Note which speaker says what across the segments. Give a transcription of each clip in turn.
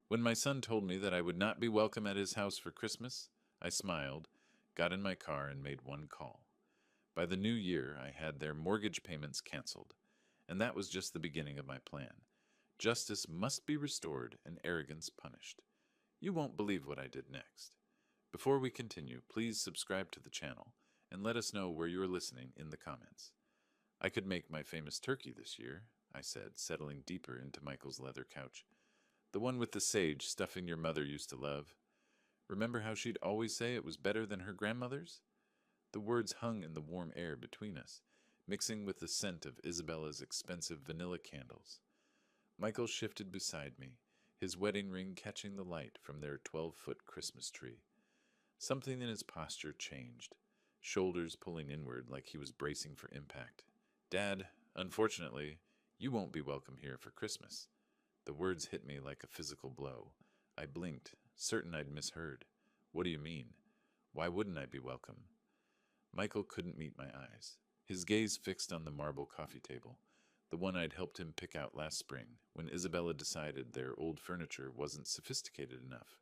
Speaker 1: When my son told me that I would not be welcome at his house for Christmas, I smiled, got in my car, and made one call. By the new year, I had their mortgage payments canceled, and that was just the beginning of my plan. Justice must be restored and arrogance punished. You won't believe what I did next. Before we continue, please subscribe to the channel and let us know where you are listening in the comments. I could make my famous turkey this year, I said, settling deeper into Michael's leather couch. The one with the sage stuffing your mother used to love. Remember how she'd always say it was better than her grandmother's? The words hung in the warm air between us, mixing with the scent of Isabella's expensive vanilla candles. Michael shifted beside me, his wedding ring catching the light from their 12-foot Christmas tree. Something in his posture changed, shoulders pulling inward like he was bracing for impact. Dad, unfortunately, you won't be welcome here for Christmas. The words hit me like a physical blow. I blinked, certain I'd misheard. What do you mean? Why wouldn't I be welcome? Michael couldn't meet my eyes. His gaze fixed on the marble coffee table, the one I'd helped him pick out last spring when Isabella decided their old furniture wasn't sophisticated enough.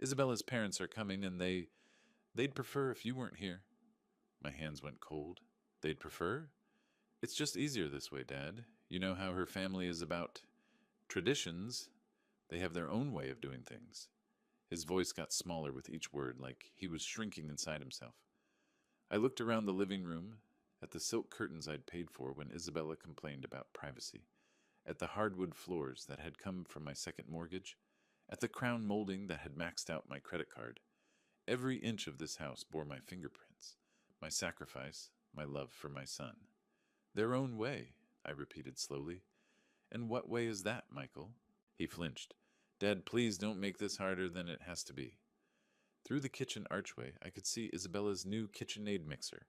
Speaker 1: Isabella's parents are coming and they'd prefer if you weren't here. My hands went cold. They'd prefer? It's just easier this way, Dad. You know how her family is about traditions. They have their own way of doing things. His voice got smaller with each word, like he was shrinking inside himself. I looked around the living room, at the silk curtains I'd paid for when Isabella complained about privacy, at the hardwood floors that had come from my second mortgage, at the crown molding that had maxed out my credit card. Every inch of this house bore my fingerprints, my sacrifice, my love for my son. Their own way, I repeated slowly. And what way is that, Michael? He flinched. Dad, please don't make this harder than it has to be. Through the kitchen archway, I could see Isabella's new KitchenAid mixer,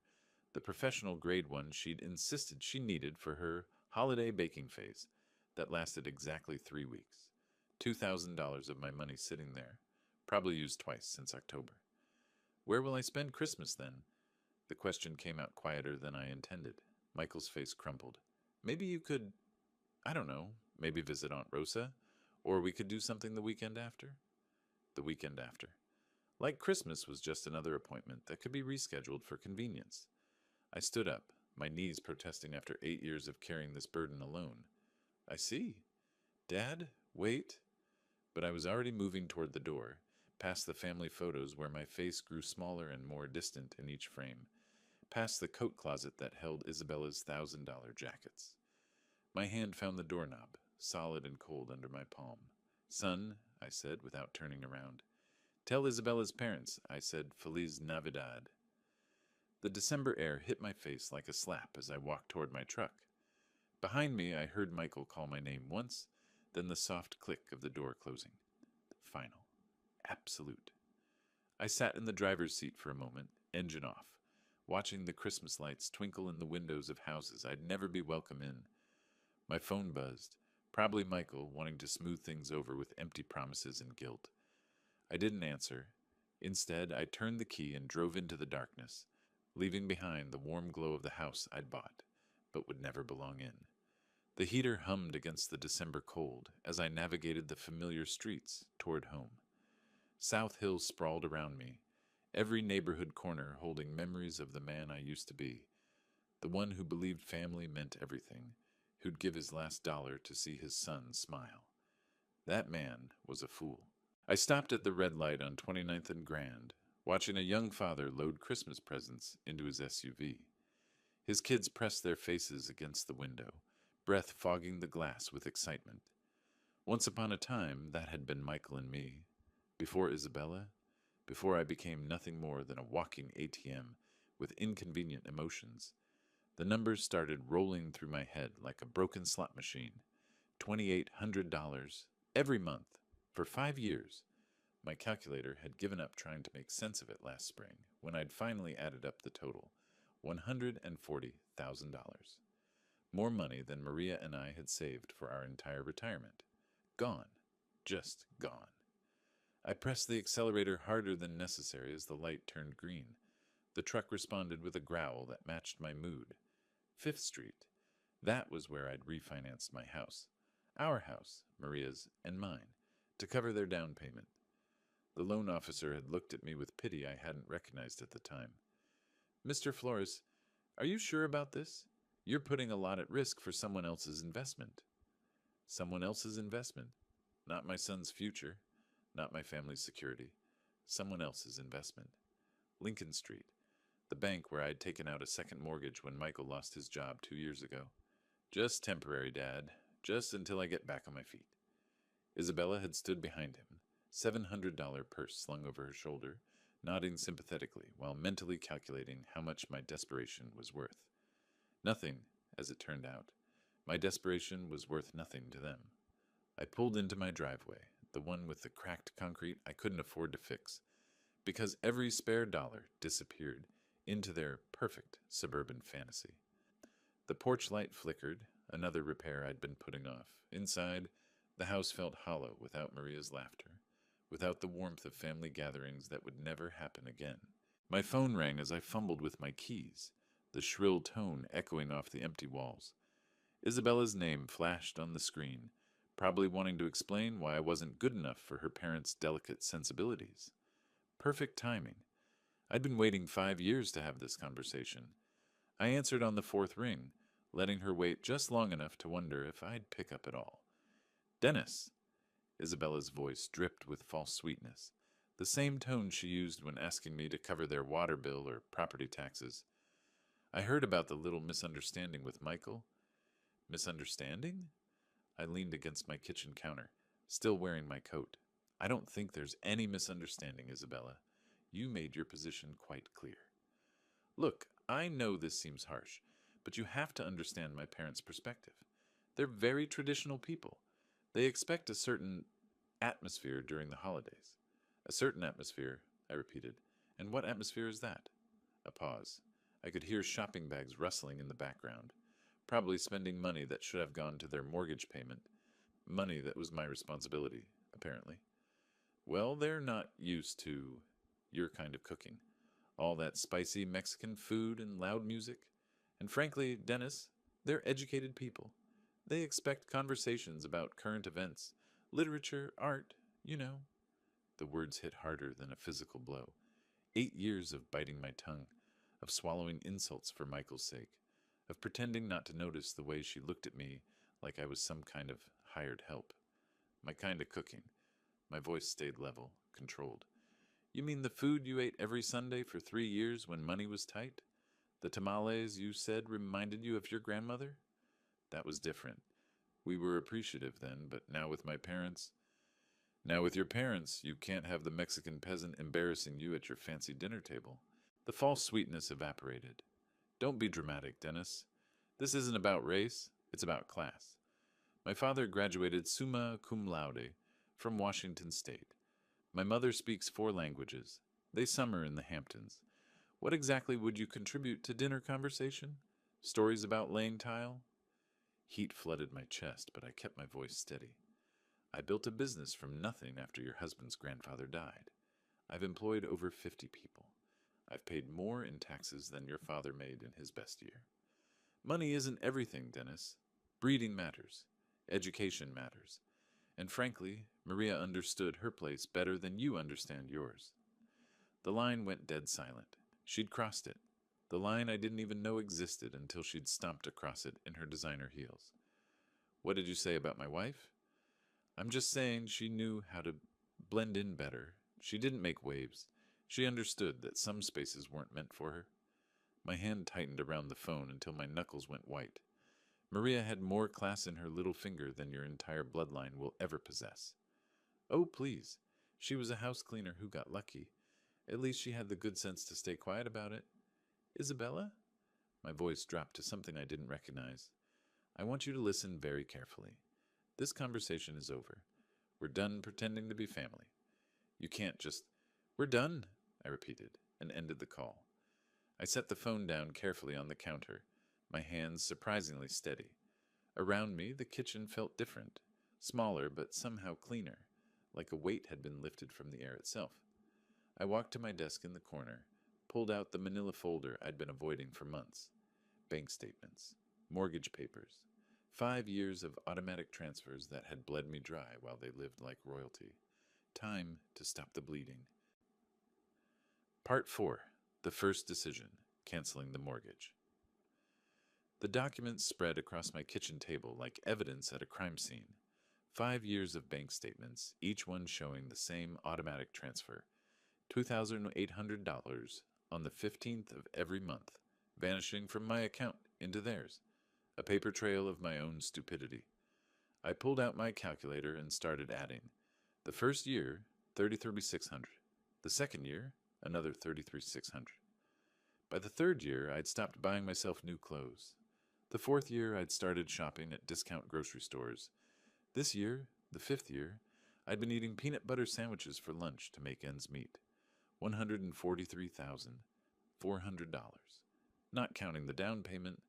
Speaker 1: the professional grade one she'd insisted she needed for her holiday baking phase that lasted exactly 3 weeks. $2,000 of my money sitting there, probably used twice since October. Where will I spend Christmas then? The question came out quieter than I intended. Michael's face crumpled. Maybe you could, I don't know, maybe visit Aunt Rosa? Or we could do something the weekend after? The weekend after. Like Christmas was just another appointment that could be rescheduled for convenience. I stood up, my knees protesting after 8 years of carrying this burden alone. I see. Dad, wait. But I was already moving toward the door, past the family photos where my face grew smaller and more distant in each frame, past the coat closet that held Isabella's $1,000 jackets. My hand found the doorknob, solid and cold under my palm. Son, I said without turning around. Tell Isabella's parents I said Feliz Navidad. The December air hit my face like a slap as I walked toward my truck. Behind me, I heard Michael call my name once, then the soft click of the door closing. Final. Absolute. I sat in the driver's seat for a moment, engine off, watching the Christmas lights twinkle in the windows of houses I'd never be welcome in. My phone buzzed, probably Michael wanting to smooth things over with empty promises and guilt. I didn't answer. Instead, I turned the key and drove into the darkness, leaving behind the warm glow of the house I'd bought, but would never belong in. The heater hummed against the December cold as I navigated the familiar streets toward home. South Hills sprawled around me, every neighborhood corner holding memories of the man I used to be, the one who believed family meant everything, who'd give his last dollar to see his son smile. That man was a fool. I stopped at the red light on 29th and Grand, watching a young father load Christmas presents into his SUV. His kids pressed their faces against the window, breath fogging the glass with excitement. Once upon a time, that had been Michael and me. Before Isabella, before I became nothing more than a walking ATM with inconvenient emotions, the numbers started rolling through my head like a broken slot machine. $2,800 every month for 5 years. My calculator had given up trying to make sense of it last spring when I'd finally added up the total. $140,000. More money than Maria and I had saved for our entire retirement. Gone. Just gone. I pressed the accelerator harder than necessary as the light turned green. The truck responded with a growl that matched my mood. Fifth Street. That was where I'd refinanced my house. Our house, Maria's, and mine. to cover their down payment. The loan officer had looked at me with pity I hadn't recognized at the time. Mr. Flores, are you sure about this? You're putting a lot at risk for someone else's investment. Someone else's investment? Not my son's future, not my family's security. Someone else's investment. Lincoln Street, the bank where I'd taken out a second mortgage when Michael lost his job 2 years ago. Just temporary, Dad. Just until I get back on my feet. Isabella had stood behind him, $700 purse slung over her shoulder, nodding sympathetically while mentally calculating how much my desperation was worth. Nothing, as it turned out. My desperation was worth nothing to them. I pulled into my driveway, the one with the cracked concrete I couldn't afford to fix, because every spare dollar disappeared into their perfect suburban fantasy. The porch light flickered, another repair I'd been putting off. Inside, the house felt hollow without Maria's laughter, without the warmth of family gatherings that would never happen again. My phone rang as I fumbled with my keys, the shrill tone echoing off the empty walls. Isabella's name flashed on the screen, probably wanting to explain why I wasn't good enough for her parents' delicate sensibilities. Perfect timing. I'd been waiting 5 years to have this conversation. I answered on the fourth ring, letting her wait just long enough to wonder if I'd pick up at all. Dennis. Isabella's voice dripped with false sweetness, the same tone she used when asking me to cover their water bill or property taxes. I heard about the little misunderstanding with Michael. Misunderstanding? I leaned against my kitchen counter, still wearing my coat. I don't think there's any misunderstanding, Isabella. You made your position quite clear. Look, I know this seems harsh, but you have to understand my parents' perspective. They're very traditional people. They expect a certain atmosphere during the holidays. A certain atmosphere, I repeated. And what atmosphere is that? A pause. I could hear shopping bags rustling in the background, probably spending money that should have gone to their mortgage payment. Money that was my responsibility, apparently. Well, they're not used to your kind of cooking. All that spicy Mexican food and loud music. And frankly, Dennis, they're educated people. They expect conversations about current events, literature, art, you know. The words hit harder than a physical blow. 8 years of biting my tongue, of swallowing insults for Michael's sake, of pretending not to notice the way she looked at me like I was some kind of hired help. My kind of cooking. My voice stayed level, controlled. You mean the food you ate every Sunday for 3 years when money was tight? The tamales you said reminded you of your grandmother? That was different. We were appreciative then, but now with my parents... Now with your parents, you can't have the Mexican peasant embarrassing you at your fancy dinner table. The false sweetness evaporated. Don't be dramatic, Dennis. This isn't about race, it's about class. My father graduated summa cum laude from Washington State. My mother speaks 4 languages. They summer in the Hamptons. What exactly would you contribute to dinner conversation? Stories about laying tile? Heat flooded my chest, but I kept my voice steady. I built a business from nothing after your husband's grandfather died. I've employed over 50 people. I've paid more in taxes than your father made in his best year. Money isn't everything, Dennis. Breeding matters. Education matters. And frankly, Maria understood her place better than you understand yours. The line went dead silent. She'd crossed it. The line I didn't even know existed until she'd stomped across it in her designer heels. What did you say about my wife? I'm just saying she knew how to blend in better. She didn't make waves. She understood that some spaces weren't meant for her. My hand tightened around the phone until my knuckles went white. Maria had more class in her little finger than your entire bloodline will ever possess. Oh, please. She was a house cleaner who got lucky. At least she had the good sense to stay quiet about it. Isabella? My voice dropped to something I didn't recognize. I want you to listen very carefully. This conversation is over. We're done pretending to be family. You can't just... We're done, I repeated, and ended the call. I set the phone down carefully on the counter, my hands surprisingly steady. Around me, the kitchen felt different, smaller but somehow cleaner, like a weight had been lifted from the air itself. I walked to my desk in the corner, pulled out the manila folder I'd been avoiding for months. Bank statements, mortgage papers, 5 years of automatic transfers that had bled me dry while they lived like royalty. Time to stop the bleeding. Part 4. The first decision, canceling the mortgage. The documents spread across my kitchen table like evidence at a crime scene. 5 years of bank statements, each one showing the same automatic transfer. $2,800 on the 15th of every month, vanishing from my account into theirs. A paper trail of my own stupidity. I pulled out my calculator and started adding. The first year, $33,600. The second year, another $33,600. By the third year, I'd stopped buying myself new clothes. The fourth year, I'd started shopping at discount grocery stores. This year, the fifth year, I'd been eating peanut butter sandwiches for lunch to make ends meet. $143,400. Not counting the down payment,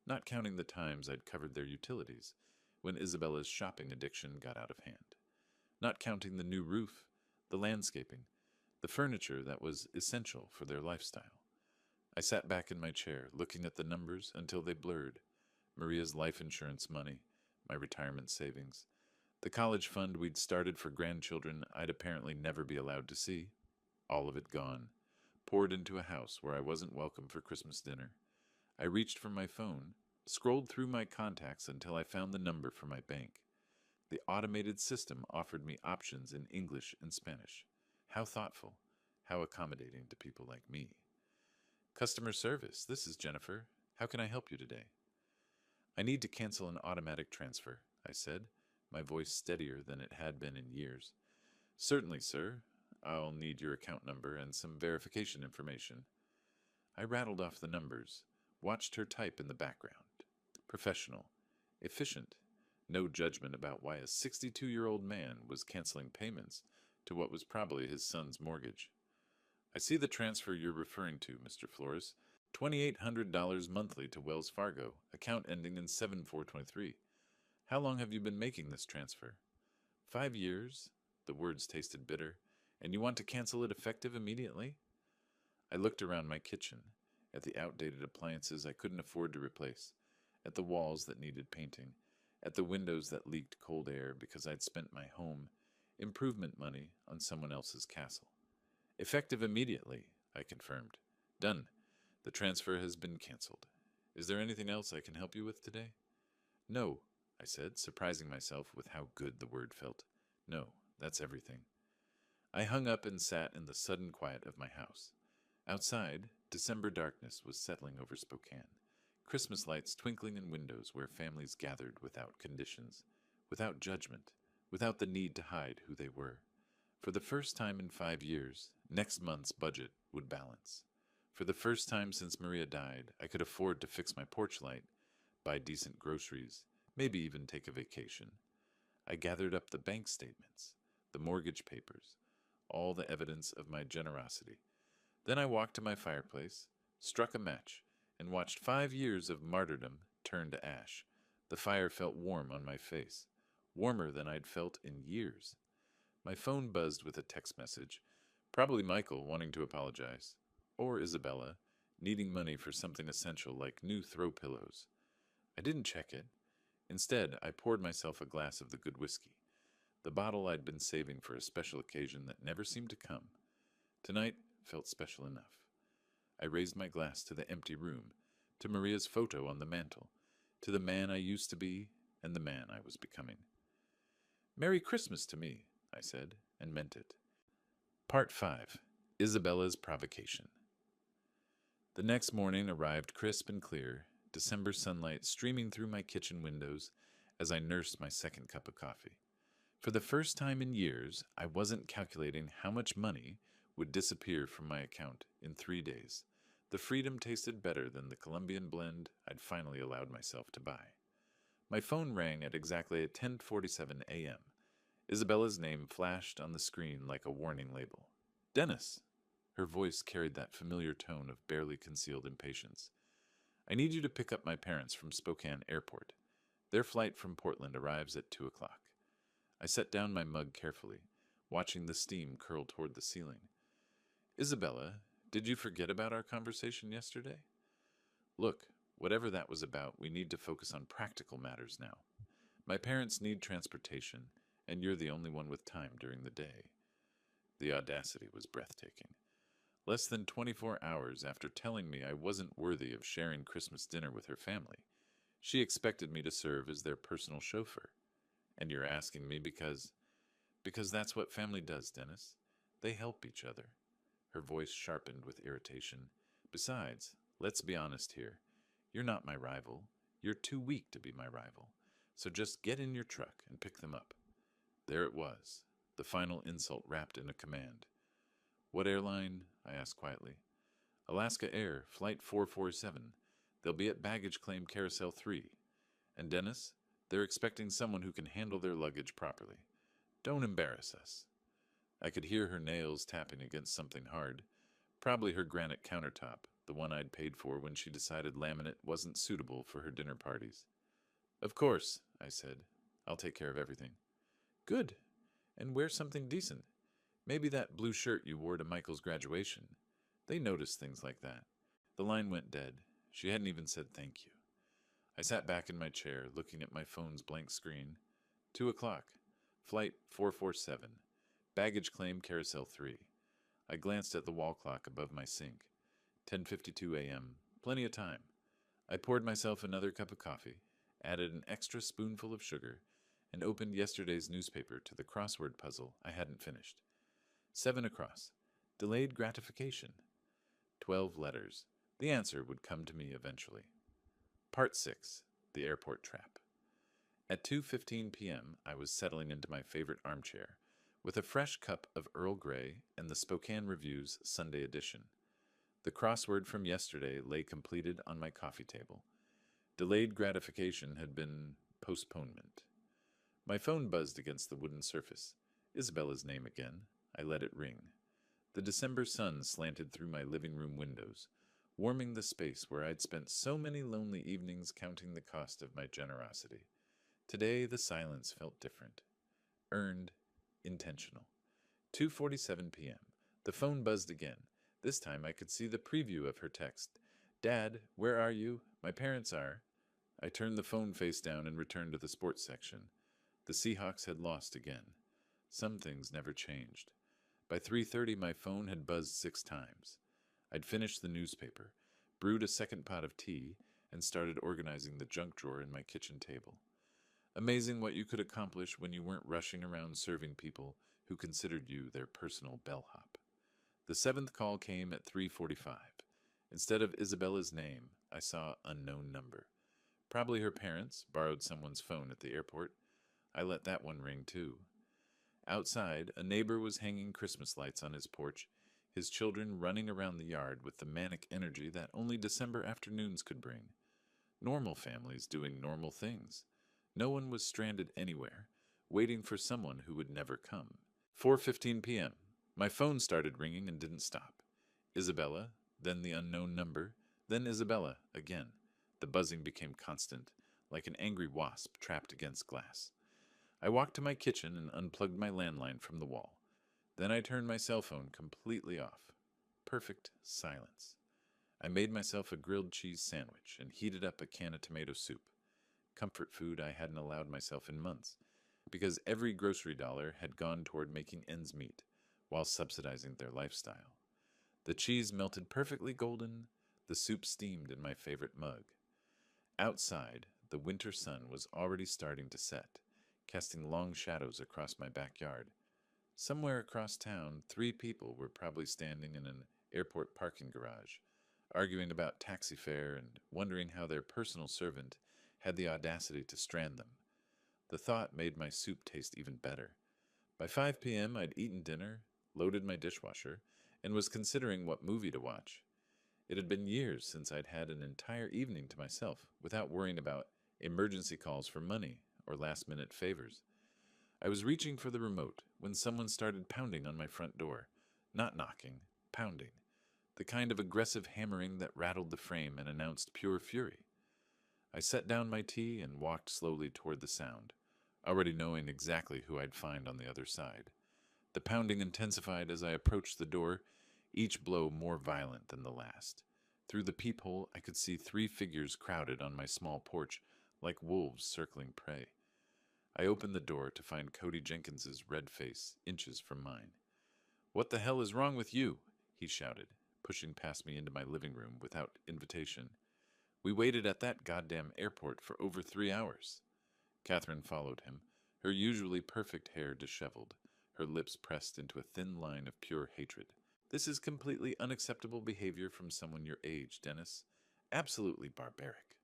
Speaker 1: not counting the times I'd covered their utilities when Isabella's shopping addiction got out of hand. Not counting the new roof, the landscaping, the furniture that was essential for their lifestyle. I sat back in my chair, looking at the numbers until they blurred. Maria's life insurance money, my retirement savings, the college fund we'd started for grandchildren I'd apparently never be allowed to see. All of it gone, poured into a house where I wasn't welcome for Christmas dinner. I reached for my phone, scrolled through my contacts until I found the number for my bank. The automated system offered me options in English and Spanish. How thoughtful, how accommodating to people like me. Customer service, this is Jennifer. How can I help you today? I need to cancel an automatic transfer, I said, my voice steadier than it had been in years. Certainly, sir. I'll need your account number and some verification information. I rattled off the numbers, watched her type in the background. Professional, efficient, no judgment about why a 62-year-old man was canceling payments to what was probably his son's mortgage. I see the transfer you're referring to, Mr. Flores. $2,800 monthly to Wells Fargo, account ending in 7423. How long have you been making this transfer? 5 years. The words tasted bitter. And you want to cancel it effective immediately? I looked around my kitchen, at the outdated appliances I couldn't afford to replace, at the walls that needed painting, at the windows that leaked cold air because I'd spent my home improvement money on someone else's castle. Effective immediately, I confirmed. Done. The transfer has been canceled. Is there anything else I can help you with today? No, I said, surprising myself with how good the word felt. No, that's everything. I hung up and sat in the sudden quiet of my house. Outside, December darkness was settling over Spokane, Christmas lights twinkling in windows where families gathered without conditions, without judgment, without the need to hide who they were. For the first time in 5 years, next month's budget would balance. For the first time since Maria died, I could afford to fix my porch light, buy decent groceries, maybe even take a vacation. I gathered up the bank statements, the mortgage papers, all the evidence of my generosity. Then I walked to my fireplace, struck a match, and watched 5 years of martyrdom turn to ash. The fire felt warm on my face, warmer than I'd felt in years. My phone buzzed with a text message, probably Michael wanting to apologize, or Isabella, needing money for something essential like new throw pillows. I didn't check it. Instead, I poured myself a glass of the good whiskey, the bottle I'd been saving for a special occasion that never seemed to come. Tonight felt special enough. I raised my glass to the empty room, to Maria's photo on the mantel, to the man I used to be and the man I was becoming. Merry Christmas to me, I said, and meant it. Part 5. Isabella's Provocation. The next morning arrived crisp and clear, December sunlight streaming through my kitchen windows as I nursed my second cup of coffee. For the first time in years, I wasn't calculating how much money would disappear from my account in 3 days. The freedom tasted better than the Colombian blend I'd finally allowed myself to buy. My phone rang at exactly 10:47 a.m. Isabella's name flashed on the screen like a warning label. Dennis! Her voice carried that familiar tone of barely concealed impatience. I need you to pick up my parents from Spokane Airport. Their flight from Portland arrives at 2 o'clock. I set down my mug carefully, watching the steam curl toward the ceiling. Isabella, did you forget about our conversation yesterday? Look, Whatever that was about, we need to focus on practical matters now. My parents need transportation, and you're the only one with time during the day. The audacity was breathtaking. Less than 24 hours after telling me I wasn't worthy of sharing Christmas dinner with her family, she expected me to serve as their personal chauffeur. And you're asking me because... Because that's what family does, Dennis. They help each other. Her voice sharpened with irritation. Besides, let's be honest here. You're not my rival. You're too weak to be my rival. So just get in your truck and pick them up. There it was, the final insult wrapped in a command. What airline? I asked quietly. Alaska Air, Flight 447. They'll be at baggage claim Carousel 3. And Dennis, they're expecting someone who can handle their luggage properly. Don't embarrass us. I could hear her nails tapping against something hard, probably her granite countertop, the one I'd paid for when she decided laminate wasn't suitable for her dinner parties. Of course, I said. I'll take care of everything. Good. And wear something decent. Maybe that blue shirt you wore to Michael's graduation. They notice things like that. The line went dead. She hadn't even said thank you. I sat back in my chair, looking at my phone's blank screen. 2 o'clock. Flight 447. Baggage claim Carousel 3. I glanced at the wall clock above my sink. 10:52 a.m. Plenty of time. I poured myself another cup of coffee, added an extra spoonful of sugar, and opened yesterday's newspaper to the crossword puzzle I hadn't finished. 7 across. Delayed gratification. 12 letters. The answer would come to me eventually. Part 6. The Airport Trap. At 2:15 p.m., I was settling into my favorite armchair, with a fresh cup of Earl Grey and the Spokane Review's Sunday edition. The crossword from yesterday lay completed on my coffee table. Delayed gratification had been postponement. My phone buzzed against the wooden surface. Isabella's name again. I let it ring. The December sun slanted through my living room windows, warming the space where I'd spent so many lonely evenings counting the cost of my generosity. Today the silence felt different. Earned, intentional. 2:47 p.m. The phone buzzed again. This time I could see the preview of her text. Dad, where are you? My parents are. I turned the phone face down and returned to the sports section. The Seahawks had lost again. Some things never changed. By 3:30 my phone had buzzed 6 times. I'd finished the newspaper, brewed a second pot of tea, and started organizing the junk drawer in my kitchen table. Amazing what you could accomplish when you weren't rushing around serving people who considered you their personal bellhop. The 7th call came at 3:45. Instead of Isabella's name, I saw unknown number. Probably her parents borrowed someone's phone at the airport. I let that one ring too. Outside, a neighbor was hanging Christmas lights on his porch, his children running around the yard with the manic energy that only December afternoons could bring. Normal families doing normal things. No one was stranded anywhere, waiting for someone who would never come. 4:15 p.m. My phone started ringing and didn't stop. Isabella, then the unknown number, then Isabella again. The buzzing became constant, like an angry wasp trapped against glass. I walked to my kitchen and unplugged my landline from the wall. Then I turned my cell phone completely off. Perfect silence. I made myself a grilled cheese sandwich and heated up a can of tomato soup. Comfort food I hadn't allowed myself in months, because every grocery dollar had gone toward making ends meet, while subsidizing their lifestyle. The cheese melted perfectly golden, the soup steamed in my favorite mug. Outside, the winter sun was already starting to set, casting long shadows across my backyard. Somewhere across town, 3 people were probably standing in an airport parking garage, arguing about taxi fare and wondering how their personal servant had the audacity to strand them. The thought made my soup taste even better. By 5 p.m., I'd eaten dinner, loaded my dishwasher, and was considering what movie to watch. It had been years since I'd had an entire evening to myself without worrying about emergency calls for money or last-minute favors. I was reaching for the remote when someone started pounding on my front door. Not knocking, pounding. The kind of aggressive hammering that rattled the frame and announced pure fury. I set down my tea and walked slowly toward the sound, already knowing exactly who I'd find on the other side. The pounding intensified as I approached the door, each blow more violent than the last. Through the peephole, I could see 3 figures crowded on my small porch, like wolves circling prey. I opened the door to find Cody Jenkins's red face inches from mine. "What the hell is wrong with you?" he shouted, pushing past me into my living room without invitation. "We waited at that goddamn airport for over 3 hours." Catherine followed him, her usually perfect hair disheveled, her lips pressed into a thin line of pure hatred. "This is completely unacceptable behavior from someone your age, Dennis. Absolutely barbaric."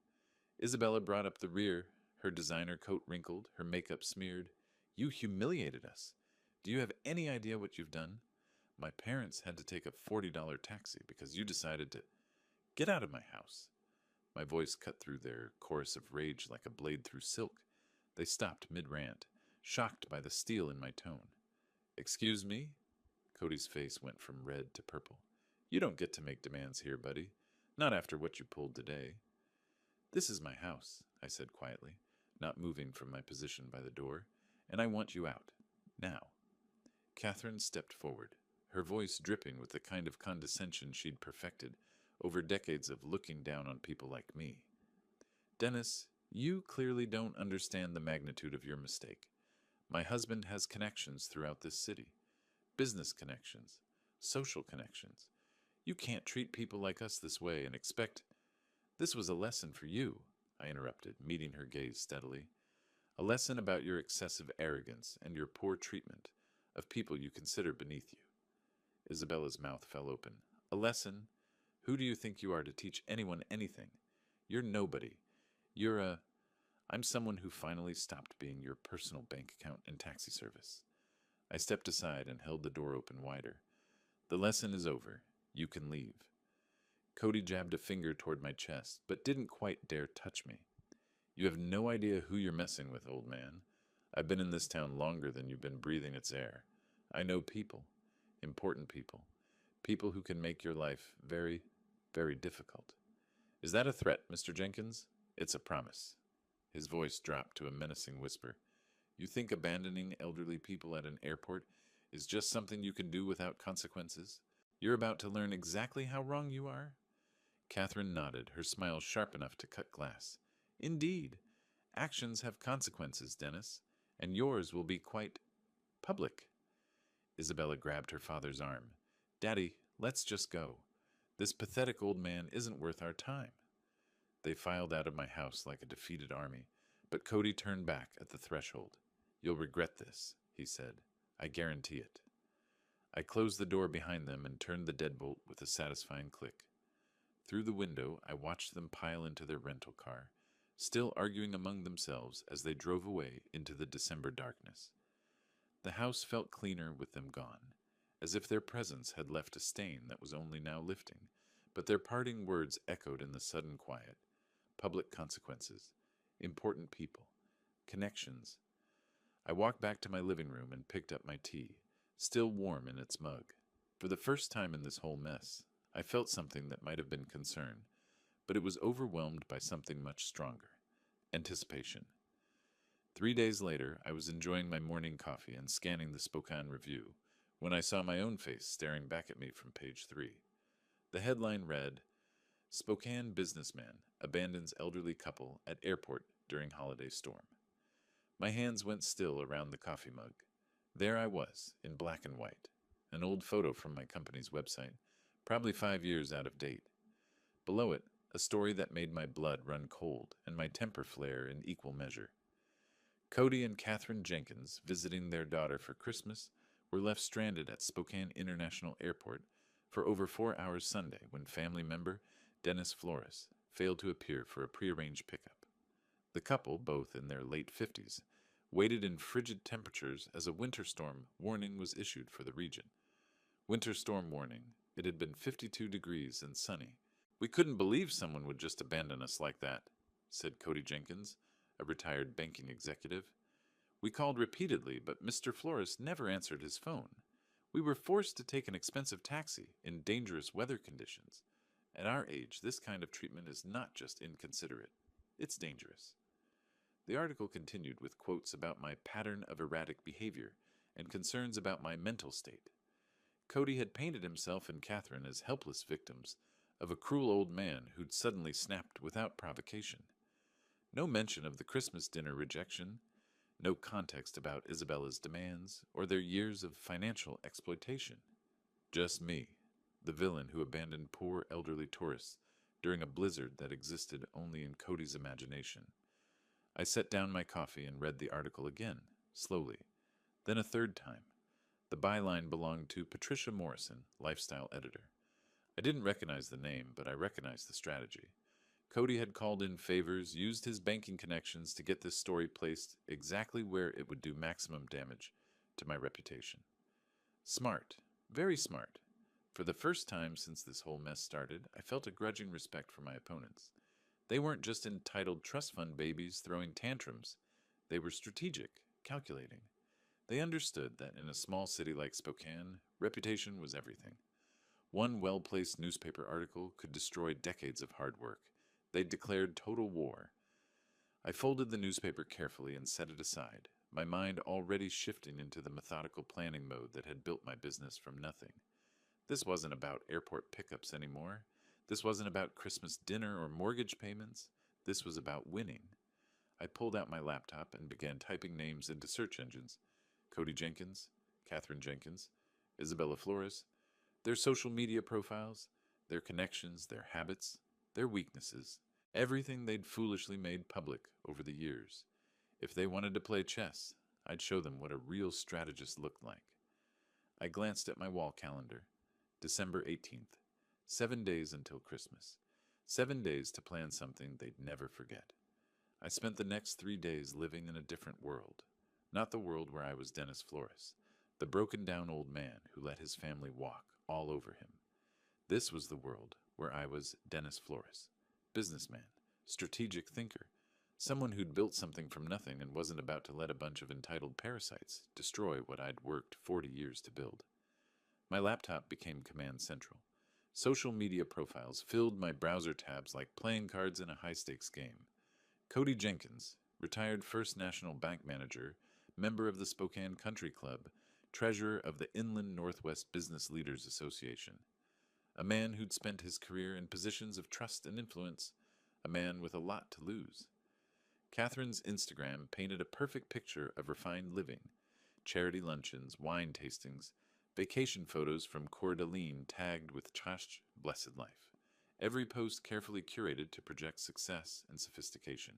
Speaker 1: Isabella brought up the rear, her designer coat wrinkled, her makeup smeared. "You humiliated us. Do you have any idea what you've done? My parents had to take a $40 taxi because you decided to get out of my house." My voice cut through their chorus of rage like a blade through silk. They stopped mid-rant, shocked by the steel in my tone. "Excuse me?" Cody's face went from red to purple. "You don't get to make demands here, buddy. Not after what you pulled today." "This is my house," I said quietly, not moving from my position by the door, "and I want you out. Now." Catherine stepped forward, her voice dripping with the kind of condescension she'd perfected over decades of looking down on people like me. "Dennis, you clearly don't understand the magnitude of your mistake. My husband has connections throughout this city. Business connections, social connections. You can't treat people like us this way and expect—" "This was a lesson for you," I interrupted, meeting her gaze steadily. "A lesson about your excessive arrogance and your poor treatment of people you consider beneath you." Isabella's mouth fell open. "A lesson? Who do you think you are to teach anyone anything? You're nobody. I'm someone who finally stopped being your personal bank account and taxi service." I stepped aside and held the door open wider. "The lesson is over. You can leave." Cody jabbed a finger toward my chest, but didn't quite dare touch me. "You have no idea who you're messing with, old man. I've been in this town longer than you've been breathing its air. I know people, important people, people who can make your life very, very difficult." "Is that a threat, Mr. Jenkins?" "It's a promise." His voice dropped to a menacing whisper. "You think abandoning elderly people at an airport is just something you can do without consequences? You're about to learn exactly how wrong you are?" Catherine nodded, her smile sharp enough to cut glass. "Indeed. Actions have consequences, Dennis, and yours will be quite public." Isabella grabbed her father's arm. "Daddy, let's just go. This pathetic old man isn't worth our time." They filed out of my house like a defeated army, but Cody turned back at the threshold. "You'll regret this," he said. "I guarantee it." I closed the door behind them and turned the deadbolt with a satisfying click. Through the window, I watched them pile into their rental car, still arguing among themselves as they drove away into the December darkness. The house felt cleaner with them gone, as if their presence had left a stain that was only now lifting, but their parting words echoed in the sudden quiet. Public consequences, important people, connections. I walked back to my living room and picked up my tea, still warm in its mug. For the first time in this whole mess, I felt something that might have been concern, but it was overwhelmed by something much stronger: anticipation. 3 days later, I was enjoying my morning coffee and scanning the Spokane Review when I saw my own face staring back at me from page 3. The headline read, "Spokane Businessman Abandons Elderly Couple at Airport During Holiday Storm." My hands went still around the coffee mug. There I was, in black and white, an old photo from my company's website, probably 5 years out of date. Below it, a story that made my blood run cold and my temper flare in equal measure. Cody and Catherine Jenkins, visiting their daughter for Christmas, were left stranded at Spokane International Airport for over 4 hours Sunday when family member Dennis Flores failed to appear for a prearranged pickup. The couple, both in their late 50s, waited in frigid temperatures as a winter storm warning was issued for the region. Winter storm warning. It had been 52 degrees and sunny. "We couldn't believe someone would just abandon us like that," said Cody Jenkins, a retired banking executive. "We called repeatedly, but Mr. Flores never answered his phone. We were forced to take an expensive taxi in dangerous weather conditions. At our age, this kind of treatment is not just inconsiderate. It's dangerous." The article continued with quotes about my pattern of erratic behavior and concerns about my mental state. Cody had painted himself and Catherine as helpless victims of a cruel old man who'd suddenly snapped without provocation. No mention of the Christmas dinner rejection, no context about Isabella's demands or their years of financial exploitation. Just me, the villain who abandoned poor elderly tourists during a blizzard that existed only in Cody's imagination. I set down my coffee and read the article again, slowly, then a third time. The byline belonged to Patricia Morrison, lifestyle editor. I didn't recognize the name, but I recognized the strategy. Cody had called in favors, used his banking connections to get this story placed exactly where it would do maximum damage to my reputation. Smart, very smart. For the first time since this whole mess started, I felt a grudging respect for my opponents. They weren't just entitled trust fund babies throwing tantrums. They were strategic, calculating. They understood that in a small city like Spokane, reputation was everything. One well-placed newspaper article could destroy decades of hard work. They'd declared total war. I folded the newspaper carefully and set it aside, my mind already shifting into the methodical planning mode that had built my business from nothing. This wasn't about airport pickups anymore. This wasn't about Christmas dinner or mortgage payments. This was about winning. I pulled out my laptop and began typing names into search engines. Cody Jenkins, Catherine Jenkins, Isabella Flores, their social media profiles, their connections, their habits, their weaknesses, everything they'd foolishly made public over the years. If they wanted to play chess, I'd show them what a real strategist looked like. I glanced at my wall calendar. December 18th. 7 days until Christmas. 7 days to plan something they'd never forget. I spent the next 3 days living in a different world. Not the world where I was Dennis Flores, the broken-down old man who let his family walk all over him. This was the world where I was Dennis Flores, businessman, strategic thinker, someone who'd built something from nothing and wasn't about to let a bunch of entitled parasites destroy what I'd worked 40 years to build. My laptop became command central. Social media profiles filled my browser tabs like playing cards in a high-stakes game. Cody Jenkins, retired First National Bank manager, member of the Spokane Country Club, treasurer of the Inland Northwest Business Leaders Association. A man who'd spent his career in positions of trust and influence, a man with a lot to lose. Catherine's Instagram painted a perfect picture of refined living, charity luncheons, wine tastings, vacation photos from Coeur d'Alene tagged with Chash Blessed Life. Every post carefully curated to project success and sophistication.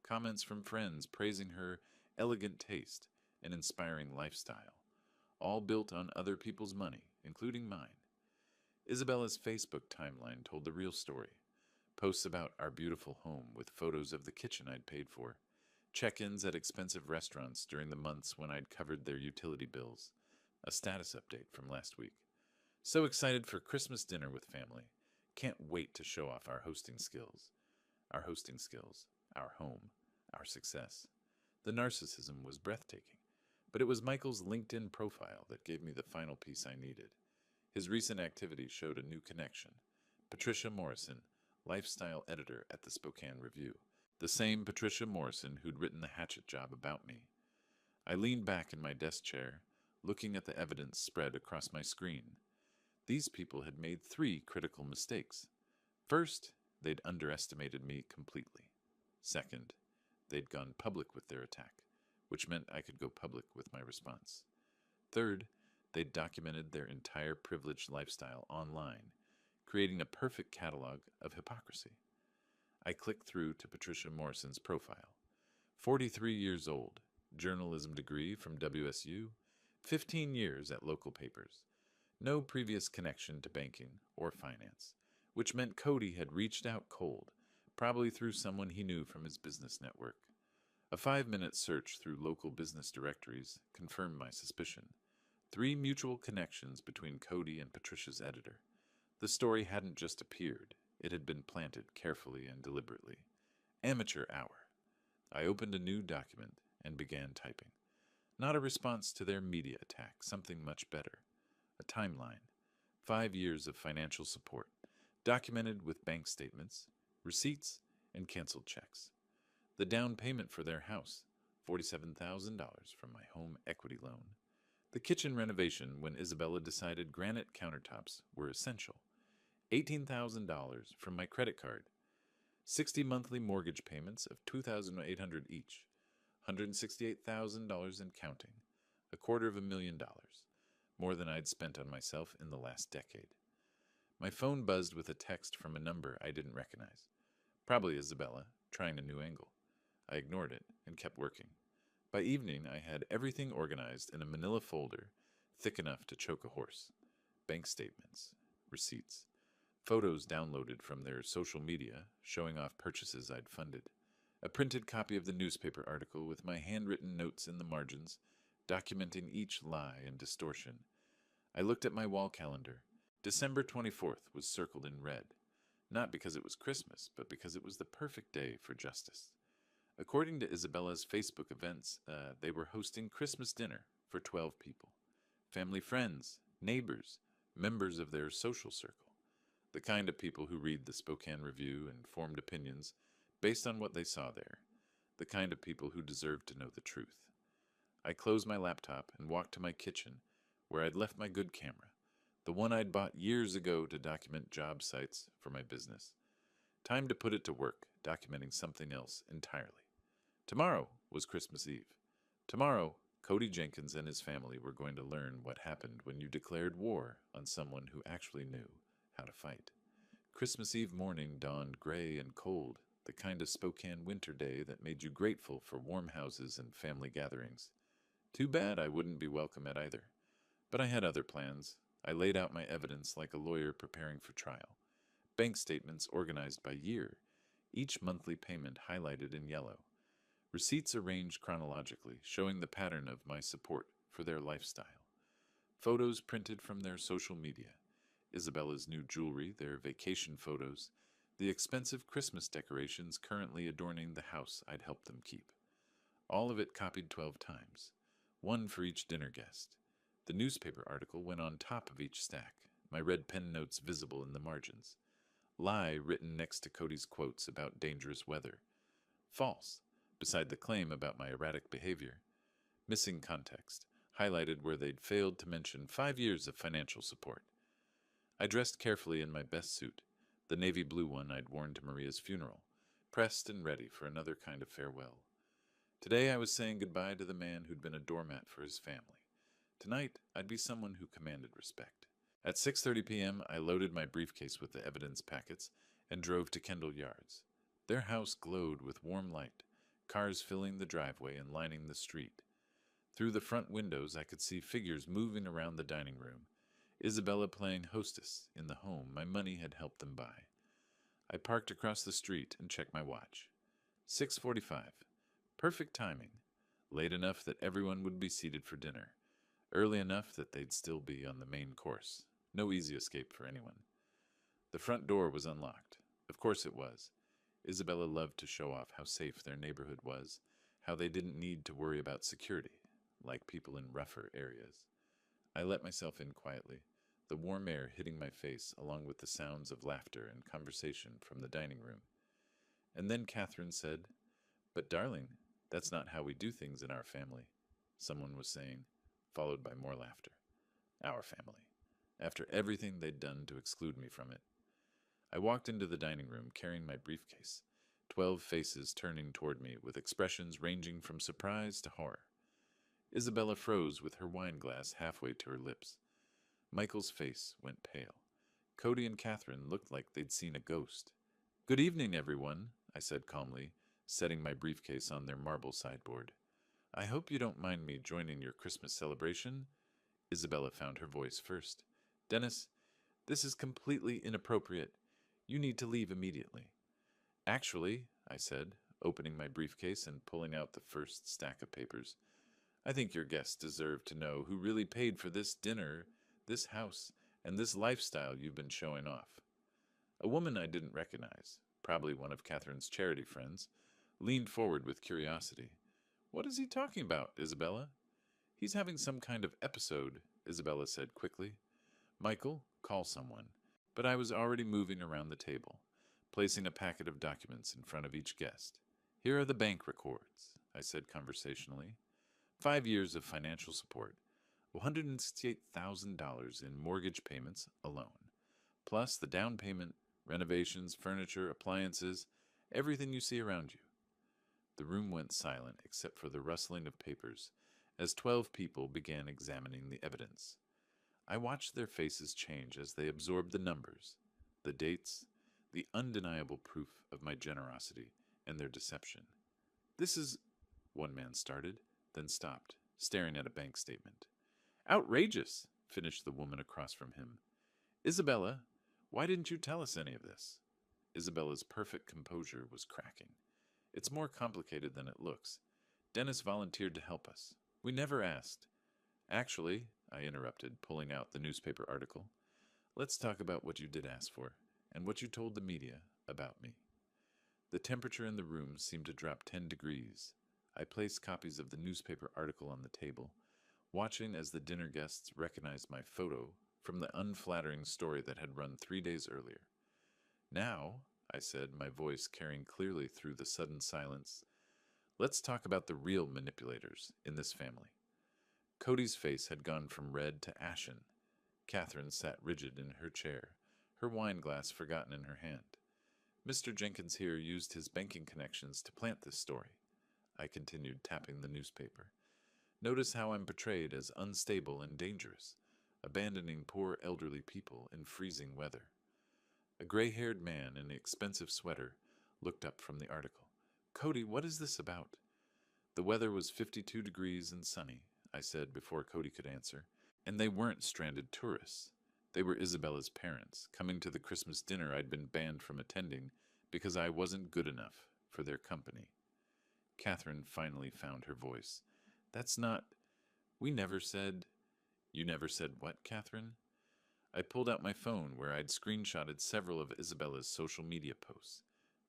Speaker 1: Comments from friends praising her elegant taste and inspiring lifestyle, all built on other people's money, including mine. Isabella's Facebook timeline told the real story. Posts about our beautiful home with photos of the kitchen I'd paid for. Check-ins at expensive restaurants during the months when I'd covered their utility bills. A status update from last week. So excited for Christmas dinner with family. Can't wait to show off our hosting skills. Our hosting skills. Our home. Our success. The narcissism was breathtaking. But it was Michael's LinkedIn profile that gave me the final piece I needed. His recent activity showed a new connection. Patricia Morrison, lifestyle editor at the Spokane Review. The same Patricia Morrison who'd written the hatchet job about me. I leaned back in my desk chair, looking at the evidence spread across my screen. These people had made 3 critical mistakes. First, they'd underestimated me completely. Second, they'd gone public with their attack, which meant I could go public with my response. Third, they'd documented their entire privileged lifestyle online, creating a perfect catalog of hypocrisy. I clicked through to Patricia Morrison's profile. 43 years old, journalism degree from WSU, 15 years at local papers. No previous connection to banking or finance, which meant Cody had reached out cold, probably through someone he knew from his business network. A 5-minute search through local business directories confirmed my suspicion. 3 mutual connections between Cody and Patricia's editor. The story hadn't just appeared, it had been planted carefully and deliberately. Amateur hour. I opened a new document and began typing. Not a response to their media attack, something much better. A timeline. 5 years of financial support, documented with bank statements, receipts, and canceled checks. The down payment for their house, $47,000 from my home equity loan. The kitchen renovation when Isabella decided granite countertops were essential. $18,000 from my credit card, 60 monthly mortgage payments of $2,800 each, $168,000 and counting, $250,000, more than I'd spent on myself in the last decade. My phone buzzed with a text from a number I didn't recognize. Probably Isabella, trying a new angle. I ignored it and kept working. By evening, I had everything organized in a manila folder thick enough to choke a horse. Bank statements, receipts, photos downloaded from their social media showing off purchases I'd funded, a printed copy of the newspaper article with my handwritten notes in the margins, documenting each lie and distortion. I looked at my wall calendar. December 24th was circled in red, not because it was Christmas, but because it was the perfect day for justice. According to Isabella's Facebook events, they were hosting Christmas dinner for 12 people. Family friends, neighbors, members of their social circle. The kind of people who read the Spokane Review and formed opinions based on what they saw there. The kind of people who deserved to know the truth. I closed my laptop and walked to my kitchen, where I'd left my good camera, the one I'd bought years ago to document job sites for my business. Time to put it to work, documenting something else entirely. Tomorrow was Christmas Eve. Tomorrow, Cody Jenkins and his family were going to learn what happened when you declared war on someone who actually knew how to fight. Christmas Eve morning dawned gray and cold, the kind of Spokane winter day that made you grateful for warm houses and family gatherings. Too bad I wouldn't be welcome at either. But I had other plans. I laid out my evidence like a lawyer preparing for trial. Bank statements organized by year, each monthly payment highlighted in yellow. Receipts arranged chronologically, showing the pattern of my support for their lifestyle. Photos printed from their social media. Isabella's new jewelry, their vacation photos, the expensive Christmas decorations currently adorning the house I'd helped them keep. All of it copied 12 times, one for each dinner guest. The newspaper article went on top of each stack, my red pen notes visible in the margins. Lie written next to Cody's quotes about dangerous weather. False, beside the claim about my erratic behavior. Missing context, highlighted where they'd failed to mention 5 years of financial support. I dressed carefully in my best suit, the navy blue one I'd worn to Maria's funeral, pressed and ready for another kind of farewell. Today I was saying goodbye to the man who'd been a doormat for his family. Tonight, I'd be someone who commanded respect. At 6:30 p.m., I loaded my briefcase with the evidence packets and drove to Kendall Yards. Their house glowed with warm light, cars filling the driveway and lining the street. Through the front windows, I could see figures moving around the dining room, Isabella playing hostess in the home my money had helped them buy. I parked across the street and checked my watch. 6:45. Perfect timing. Late enough that everyone would be seated for dinner. Early enough that they'd still be on the main course. No easy escape for anyone. The front door was unlocked. Of course it was. Isabella loved to show off how safe their neighborhood was, how they didn't need to worry about security, like people in rougher areas. I let myself in quietly, the warm air hitting my face along with the sounds of laughter and conversation from the dining room. And then Catherine said, "But darling, that's not how we do things in our family," someone was saying, followed by more laughter. Our family. After everything they'd done to exclude me from it. I walked into the dining room carrying my briefcase, 12 faces turning toward me with expressions ranging from surprise to horror. Isabella froze with her wine glass halfway to her lips. Michael's face went pale. Cody and Catherine looked like they'd seen a ghost. "Good evening, everyone," I said calmly, setting my briefcase on their marble sideboard. "I hope you don't mind me joining your Christmas celebration." Isabella found her voice first. "Dennis, this is completely inappropriate. You need to leave immediately." "Actually," I said, opening my briefcase and pulling out the first stack of papers, "I think your guests deserve to know who really paid for this dinner, this house, and this lifestyle you've been showing off." A woman I didn't recognize, probably one of Catherine's charity friends, leaned forward with curiosity. "What is he talking about, Isabella?" "He's having some kind of episode," Isabella said quickly. "Michael, call someone." But I was already moving around the table, placing a packet of documents in front of each guest. "Here are the bank records," I said conversationally. 5 years of financial support, $168,000 in mortgage payments alone, plus the down payment, renovations, furniture, appliances, everything you see around you. The room went silent except for the rustling of papers as 12 people began examining the evidence. I watched their faces change as they absorbed the numbers, the dates, the undeniable proof of my generosity and their deception. This is, one man started, then stopped, staring at a bank statement. Outrageous, finished the woman across from him. Isabella, why didn't you tell us any of this? Isabella's perfect composure was cracking. It's more complicated than it looks. Dennis volunteered to help us. We never asked. Actually, I interrupted, pulling out the newspaper article, let's talk about what you did ask for, and what you told the media about me. The temperature in the room seemed to drop 10 degrees. I placed copies of the newspaper article on the table, watching as the dinner guests recognized my photo from the unflattering story that had run 3 days earlier. Now, I said, my voice carrying clearly through the sudden silence, let's talk about the real manipulators in this family. Cody's face had gone from red to ashen. Catherine sat rigid in her chair, her wine glass forgotten in her hand. Mr. Jenkins here used his banking connections to plant this story. I continued, tapping the newspaper. Notice how I'm portrayed as unstable and dangerous, abandoning poor elderly people in freezing weather. A gray-haired man in an expensive sweater looked up from the article. Cody, what is this about? The weather was 52 degrees and sunny, I said before Cody could answer, and they weren't stranded tourists. They were Isabella's parents, coming to the Christmas dinner I'd been banned from attending because I wasn't good enough for their company. Catherine finally found her voice. That's not... We never said... You never said what, Catherine? I pulled out my phone where I'd screenshotted several of Isabella's social media posts.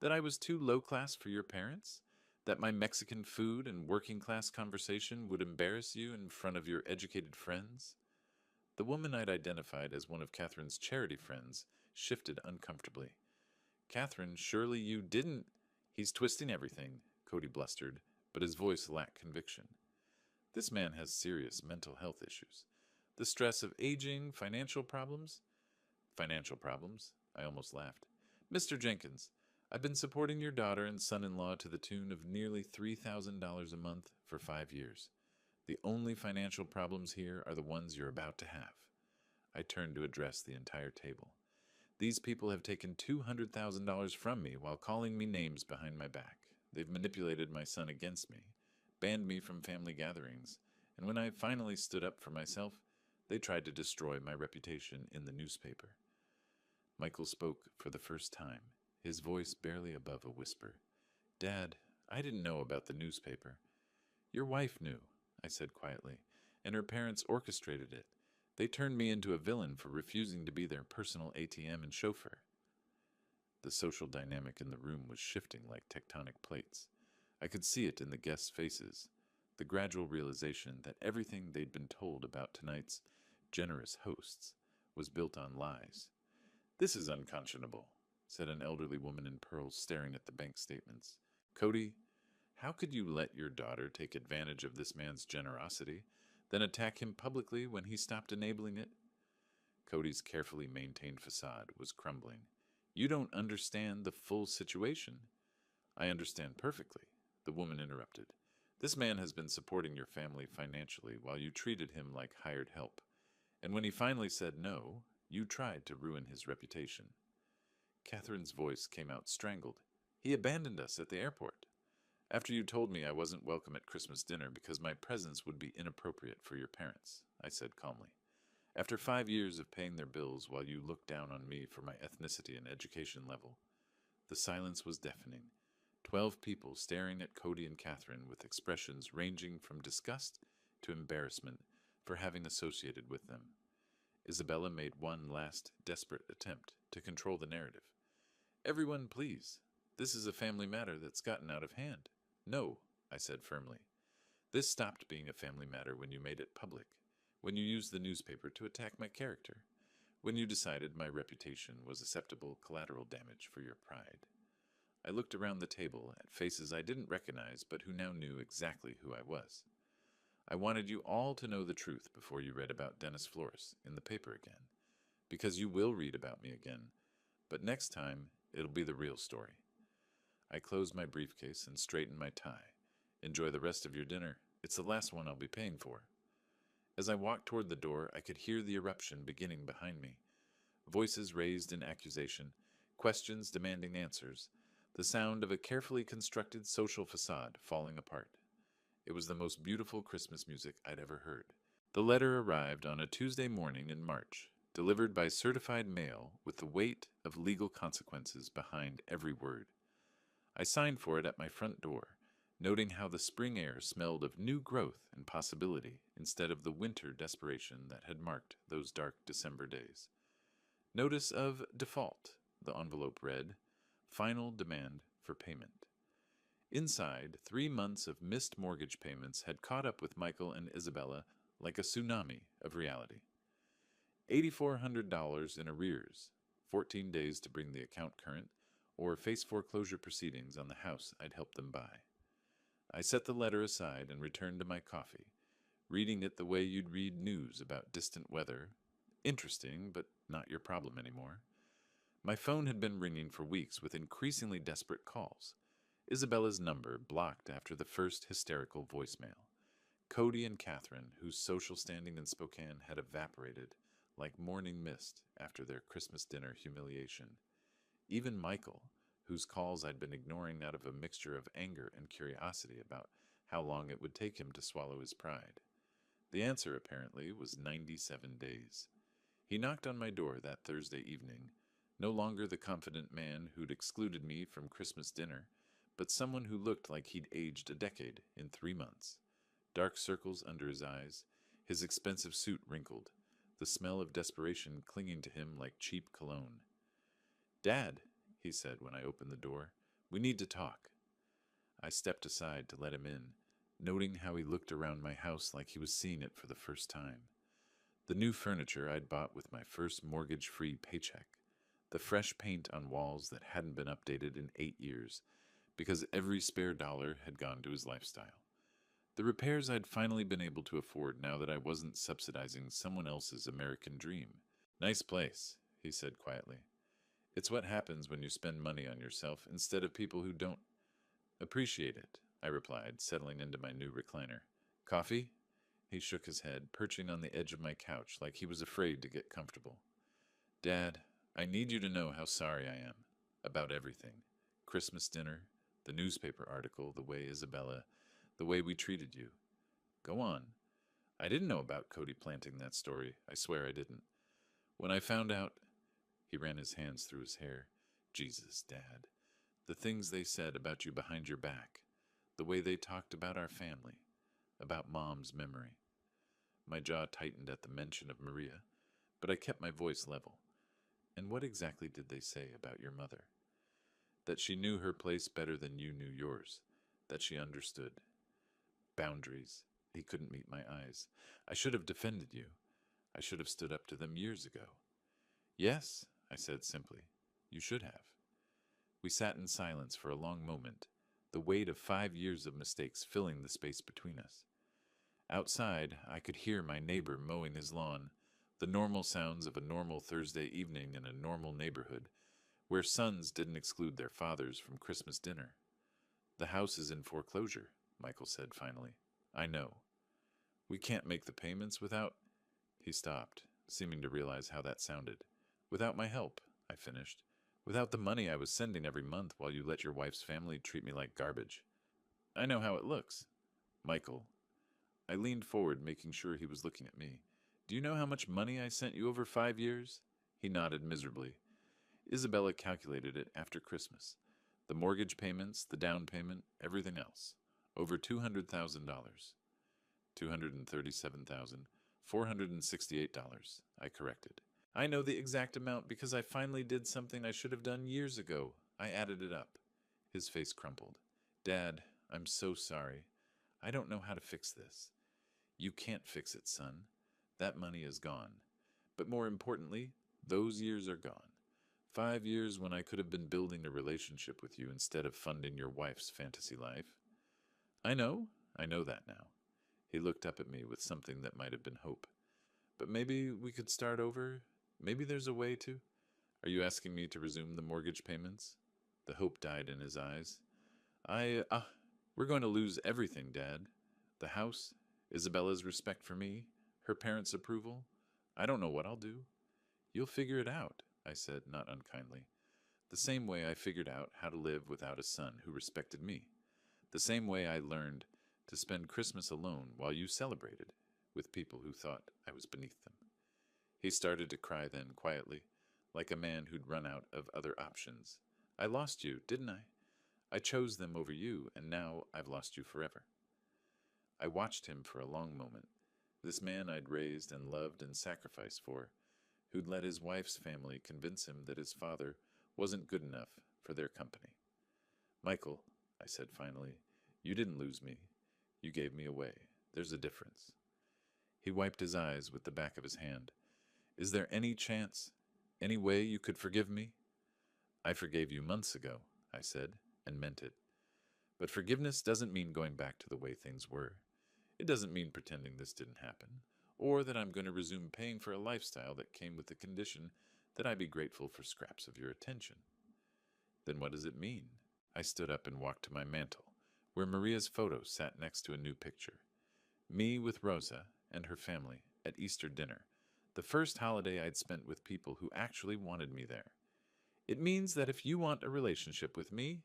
Speaker 1: That I was too low-class for your parents? That my Mexican food and working-class conversation would embarrass you in front of your educated friends? The woman I'd identified as one of Catherine's charity friends shifted uncomfortably. Catherine, surely you didn't... He's twisting everything, Cody blustered, but his voice lacked conviction. This man has serious mental health issues. The stress of aging, financial problems? Financial problems? I almost laughed. Mr. Jenkins, I've been supporting your daughter and son-in-law to the tune of nearly $3,000 a month for 5 years. The only financial problems here are the ones you're about to have. I turned to address the entire table. These people have taken $200,000 from me while calling me names behind my back. They've manipulated my son against me, banned me from family gatherings, and when I finally stood up for myself, they tried to destroy my reputation in the newspaper. Michael spoke for the first time, his voice barely above a whisper. Dad, I didn't know about the newspaper. Your wife knew, I said quietly, and her parents orchestrated it. They turned me into a villain for refusing to be their personal ATM and chauffeur. The social dynamic in the room was shifting like tectonic plates. I could see it in the guests' faces, the gradual realization that everything they'd been told about tonight's generous hosts was built on lies. This is unconscionable, said an elderly woman in pearls staring at the bank statements. Cody, how could you let your daughter take advantage of this man's generosity, then attack him publicly when he stopped enabling it? Cody's carefully maintained facade was crumbling. You don't understand the full situation. I understand perfectly, the woman interrupted. This man has been supporting your family financially while you treated him like hired help. And when he finally said no, you tried to ruin his reputation. Catherine's voice came out strangled. He abandoned us at the airport. After you told me I wasn't welcome at Christmas dinner because my presence would be inappropriate for your parents, I said calmly. After 5 years of paying their bills while you looked down on me for my ethnicity and education level. The silence was deafening. 12 people staring at Cody and Catherine with expressions ranging from disgust to embarrassment for having associated with them. Isabella made one last desperate attempt to control the narrative. Everyone, please. This is a family matter that's gotten out of hand. No, I said firmly. This stopped being a family matter when you made it public, when you used the newspaper to attack my character, when you decided my reputation was acceptable collateral damage for your pride. I looked around the table at faces I didn't recognize but who now knew exactly who I was. I wanted you all to know the truth before you read about Dennis Flores in the paper again, because you will read about me again, but next time it'll be the real story. I closed my briefcase and straightened my tie. Enjoy the rest of your dinner. It's the last one I'll be paying for. As I walked toward the door, I could hear the eruption beginning behind me. Voices raised in accusation, questions demanding answers, the sound of a carefully constructed social facade falling apart. It was the most beautiful Christmas music I'd ever heard. The letter arrived on a Tuesday morning in March, delivered by certified mail with the weight of legal consequences behind every word. I signed for it at my front door, noting how the spring air smelled of new growth and possibility instead of the winter desperation that had marked those dark December days. Notice of default, the envelope read, final demand for payment. Inside, 3 months of missed mortgage payments had caught up with Michael and Isabella like a tsunami of reality. $8,400 in arrears, 14 days to bring the account current, or face foreclosure proceedings on the house I'd helped them buy. I set the letter aside and returned to my coffee, reading it the way you'd read news about distant weather. Interesting, but not your problem anymore. My phone had been ringing for weeks with increasingly desperate calls. Isabella's number blocked after the first hysterical voicemail. Cody and Catherine, whose social standing in Spokane had evaporated like morning mist after their Christmas dinner humiliation. Even Michael, whose calls I'd been ignoring out of a mixture of anger and curiosity about how long it would take him to swallow his pride. The answer, apparently, was 97 days. He knocked on my door that Thursday evening, no longer the confident man who'd excluded me from Christmas dinner, but someone who looked like he'd aged a decade in 3 months. Dark circles under his eyes, his expensive suit wrinkled, the smell of desperation clinging to him like cheap cologne. "Dad," he said when I opened the door, "we need to talk." I stepped aside to let him in, noting how he looked around my house like he was seeing it for the first time. The new furniture I'd bought with my first mortgage-free paycheck, the fresh paint on walls that hadn't been updated in 8 years, because every spare dollar had gone to his lifestyle. The repairs I'd finally been able to afford now that I wasn't subsidizing someone else's American dream. "Nice place," he said quietly. "It's what happens when you spend money on yourself instead of people who don't appreciate it," I replied, settling into my new recliner. "Coffee?" He shook his head, perching on the edge of my couch like he was afraid to get comfortable. "Dad, I need you to know how sorry I am. About everything. Christmas dinner, the newspaper article, the way Isabella, the way we treated you." "Go on." "I didn't know about Cody planting that story. I swear I didn't. When I found out..." He ran his hands through his hair. "Jesus, Dad. The things they said about you behind your back. The way they talked about our family. About Mom's memory." My jaw tightened at the mention of Maria, but I kept my voice level. "And what exactly did they say about your mother?" "That she knew her place better than you knew yours. That she understood. Boundaries." He couldn't meet my eyes. "I should have defended you. I should have stood up to them years ago." "Yes," I said simply. "You should have." We sat in silence for a long moment, the weight of 5 years of mistakes filling the space between us. Outside, I could hear my neighbor mowing his lawn, the normal sounds of a normal Thursday evening in a normal neighborhood, where sons didn't exclude their fathers from Christmas dinner. "The house is in foreclosure," Michael said finally. "I know. We can't make the payments without..." He stopped, seeming to realize how that sounded. "Without my help," I finished. "Without the money I was sending every month while you let your wife's family treat me like garbage. I know how it looks." "Michael." I leaned forward, making sure he was looking at me. "Do you know how much money I sent you over 5 years?" He nodded miserably. Isabella calculated it after Christmas. The mortgage payments, the down payment, everything else. Over $200,000. $237,468, I corrected. "I know the exact amount because I finally did something I should have done years ago. I added it up." His face crumpled. "Dad, I'm so sorry. I don't know how to fix this." "You can't fix it, son. That money is gone. But more importantly, those years are gone. 5 years when I could have been building a relationship with you instead of funding your wife's fantasy life." I know that now." He looked up at me with something that might have been hope. "But maybe we could start over? maybe there's a way to. Are you asking me to resume the mortgage payments? The hope died in his eyes. We're going to lose everything, Dad. The house, Isabella's respect for me, her parents' approval. I don't know what I'll do. You'll figure it out, I said, not unkindly. The same way I figured out how to live without a son who respected me. The same way I learned to spend Christmas alone while you celebrated with people who thought I was beneath them. He started to cry then, quietly, like a man who'd run out of other options. I lost you, didn't I? I chose them over you, and now I've lost you forever. I watched him for a long moment, this man I'd raised and loved and sacrificed for, who'd let his wife's family convince him that his father wasn't good enough for their company. Michael, I said finally, you didn't lose me. You gave me away. There's a difference. He wiped his eyes with the back of his hand. Is there any chance, any way you could forgive me? I forgave you months ago, I said, and meant it. But forgiveness doesn't mean going back to the way things were. It doesn't mean pretending this didn't happen, or that I'm going to resume paying for a lifestyle that came with the condition that I be grateful for scraps of your attention. Then what does it mean? I stood up and walked to my mantel, where Maria's photo sat next to a new picture. Me with Rosa and her family at Easter dinner, the first holiday I'd spent with people who actually wanted me there. It means that if you want a relationship with me,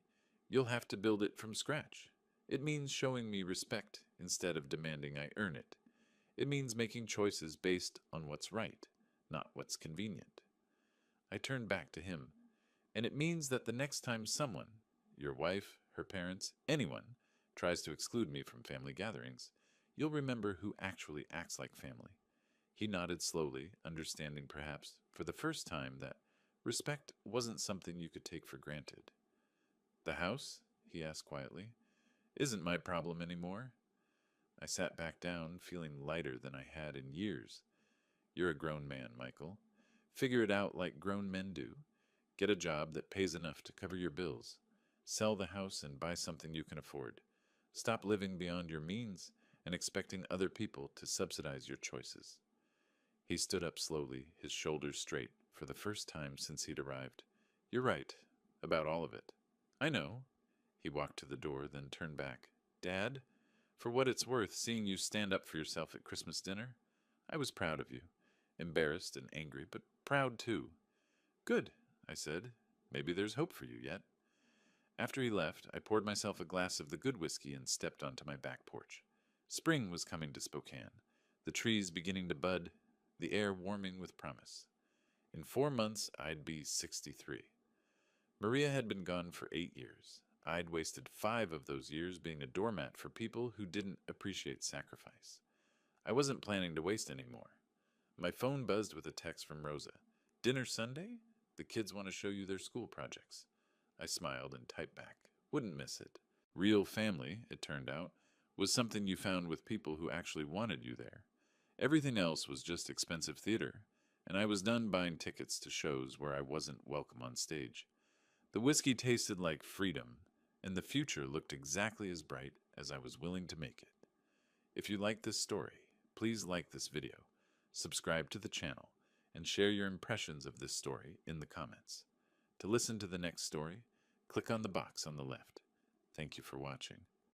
Speaker 1: you'll have to build it from scratch. It means showing me respect instead of demanding I earn it. It means making choices based on what's right, not what's convenient. I turned back to him, and it means that the next time someone, your wife, her parents, anyone, tries to exclude me from family gatherings, you'll remember who actually acts like family. He nodded slowly, understanding perhaps, for the first time, that respect wasn't something you could take for granted. The house, he asked quietly, isn't my problem anymore. I sat back down, feeling lighter than I had in years. You're a grown man, Michael. Figure it out like grown men do. Get a job that pays enough to cover your bills. Sell the house and buy something you can afford. Stop living beyond your means and expecting other people to subsidize your choices. He stood up slowly, his shoulders straight, for the first time since he'd arrived. You're right, about all of it. I know. He walked to the door, then turned back. Dad, for what it's worth, seeing you stand up for yourself at Christmas dinner, I was proud of you. Embarrassed and angry, but proud too. Good, I said. Maybe there's hope for you yet. After he left, I poured myself a glass of the good whiskey and stepped onto my back porch. Spring was coming to Spokane, the trees beginning to bud, the air warming with promise. In 4 months, I'd be 63. Maria had been gone for 8 years. I'd wasted 5 of those years being a doormat for people who didn't appreciate sacrifice. I wasn't planning to waste any more. My phone buzzed with a text from Rosa. Dinner Sunday? The kids want to show you their school projects. I smiled and typed back. Wouldn't miss it. Real family, it turned out, was something you found with people who actually wanted you there. Everything else was just expensive theater, and I was done buying tickets to shows where I wasn't welcome on stage. The whiskey tasted like freedom, and the future looked exactly as bright as I was willing to make it. If you like this story, please like this video, subscribe to the channel, and share your impressions of this story in the comments. To listen to the next story, click on the box on the left. Thank you for watching.